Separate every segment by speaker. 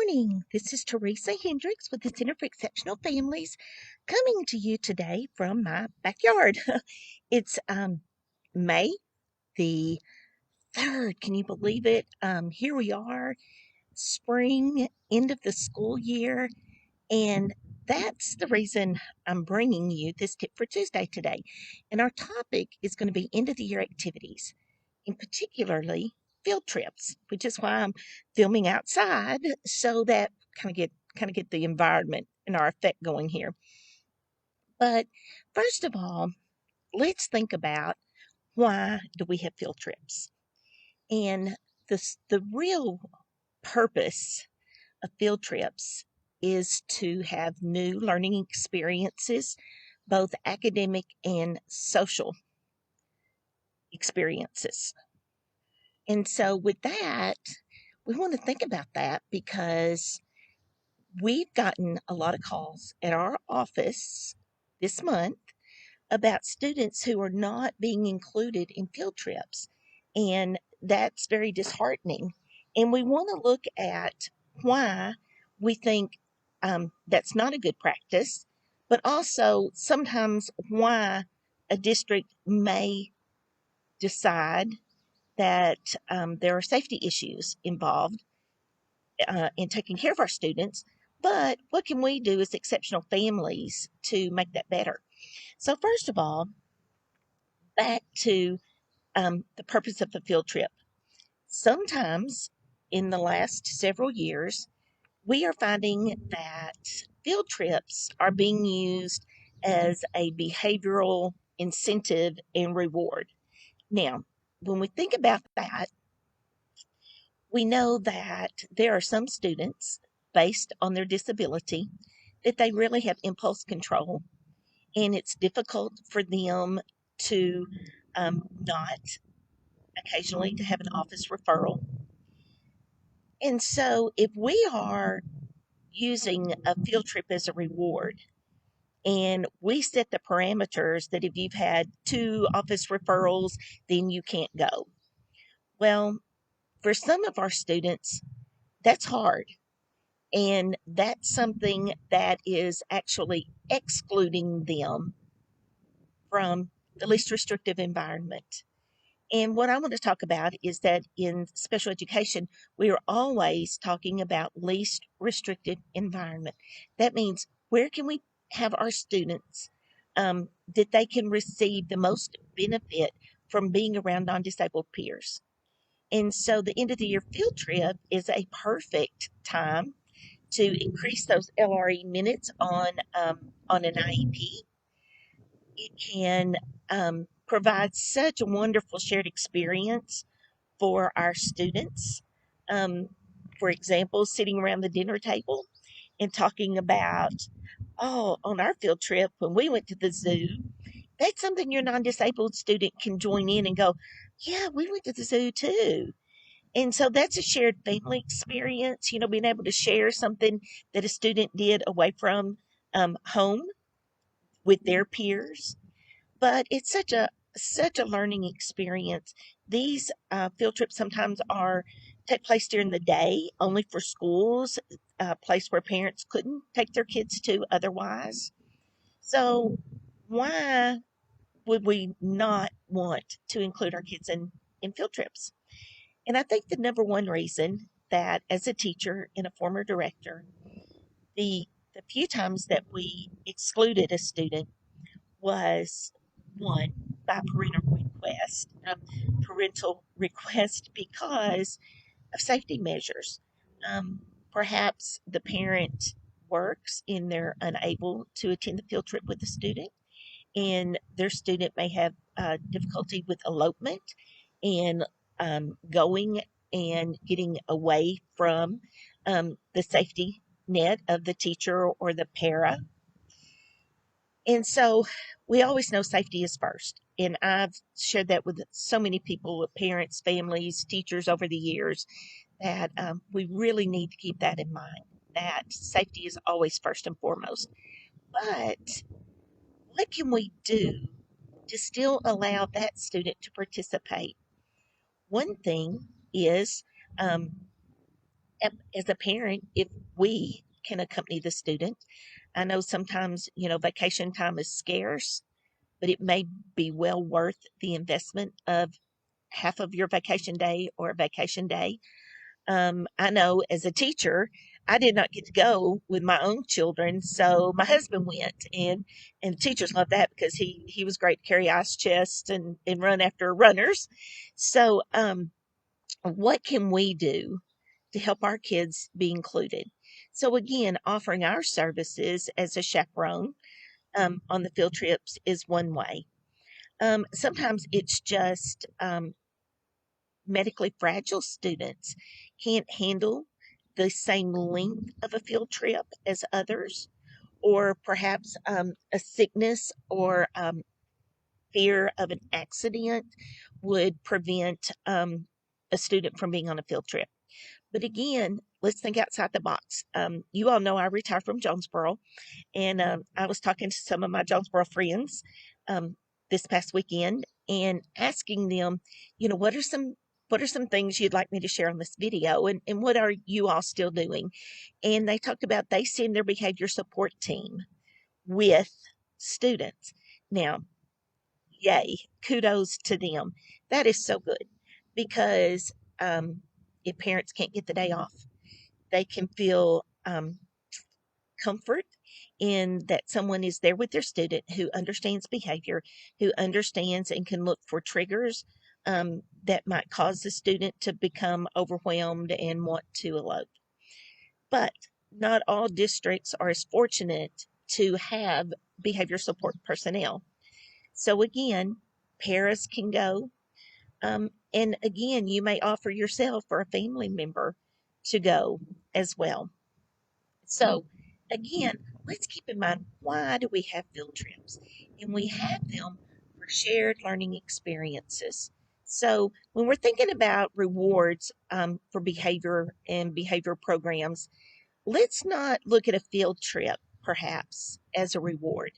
Speaker 1: morning. This is Teresa Hendricks with the Center for Exceptional Families coming to you today from my backyard. It's May the 3rd. Can you believe it? Here we are, spring, end of the school year, and that's the reason I'm bringing you this tip for Tuesday today. And our topic is going to be end of the year activities, and particularly field trips, which is why I'm filming outside so that kind of get the environment and our effect going here. But first of all, let's think about why do we have field trips? And the real purpose of field trips is to have new learning experiences, both academic and social experiences. And so, with that, we want to think about that because we've gotten a lot of calls at our office this month about students who are not being included in field trips. And that's very disheartening. And we want to look at why we think that's not a good practice, but also sometimes why a district may decide that there are safety issues involved in taking care of our students. But what can we do as exceptional families to make that better? So, first of all, back to the purpose of the field trip. Sometimes in the last several years, we are finding that field trips are being used as a behavioral incentive and reward. Now, when we think about that, we know that there are some students, based on their disability, that they really have impulse control, and it's difficult for them to not occasionally to have an office referral. And so, if we are using a field trip as a reward, and we set the parameters that if you've had 2 office referrals, then you can't go. Well, for some of our students, that's hard. And that's something that is actually excluding them from the least restrictive environment. And what I want to talk about is that in special education, we are always talking about least restrictive environment. That means where can we have our students that they can receive the most benefit from being around non disabled peers. And so the end of the year field trip is a perfect time to increase those LRE minutes on an IEP. It can provide such a wonderful shared experience for our students. Um, for example, sitting around the dinner table and talking about, oh, on our field trip when we went to the zoo, that's something your non disabled student can join in and go, yeah, we went to the zoo too. And so that's a shared family experience, being able to share something that a student did away from home with their peers. But it's such a learning experience. These field trips sometimes are take place during the day, only for schools, a place where parents couldn't take their kids to otherwise. So why would we not want to include our kids in field trips? And I think the number one reason that as a teacher and a former director, the few times that we excluded a student was one by parental request because of safety measures. Perhaps the parent works and they're unable to attend the field trip with the student, and their student may have difficulty with elopement and going and getting away from the safety net of the teacher or the para. And so we always know safety is first. And I've shared that with so many people, with parents, families, teachers over the years, that we really need to keep that in mind, that safety is always first and foremost. But what can we do to still allow that student to participate? One thing is um, as a parent, if we can accompany the student, I know sometimes, vacation time is scarce, but it may be well worth the investment of half of your vacation day or a vacation day. I know as a teacher, I did not get to go with my own children, so my husband went, and teachers love that because he was great to carry ice chests and run after runners. So, what can we do to help our kids be included? So again, offering our services as a chaperone on the field trips is one way. Sometimes it's just medically fragile students can't handle the same length of a field trip as others, or perhaps a sickness or fear of an accident would prevent a student from being on a field trip. But again, let's think outside the box. You all know I retired from Jonesboro, and I was talking to some of my Jonesboro friends um, this past weekend and asking them, what are some things you'd like me to share on this video, and what are you all still doing? And they talked about they send their behavior support team with students. Now, yay, kudos to them. That is so good because if parents can't get the day off, they can feel comfort in that someone is there with their student who understands behavior, who understands and can look for triggers that might cause the student to become overwhelmed and want to elope. But not all districts are as fortunate to have behavior support personnel. So again, paras can go. And again, you may offer yourself or a family member to go as well. So, again, let's keep in mind, why do we have field trips? And we have them for shared learning experiences. So, when we're thinking about rewards for behavior and behavior programs, let's not look at a field trip perhaps as a reward.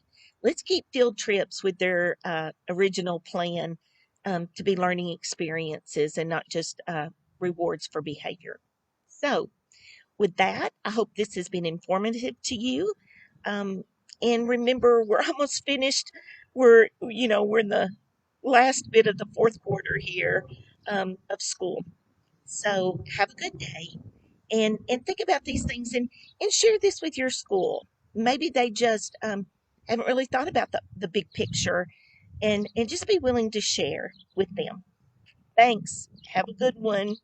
Speaker 1: Let's keep field trips with their original plan to be learning experiences and not just rewards for behavior. So, with that, I hope this has been informative to you. Um, and remember, we're almost finished. We're in the last bit of the fourth quarter here of school. So have a good day, and think about these things, and share this with your school. Maybe they just haven't really thought about the big picture, and just be willing to share with them. Thanks. Have a good one.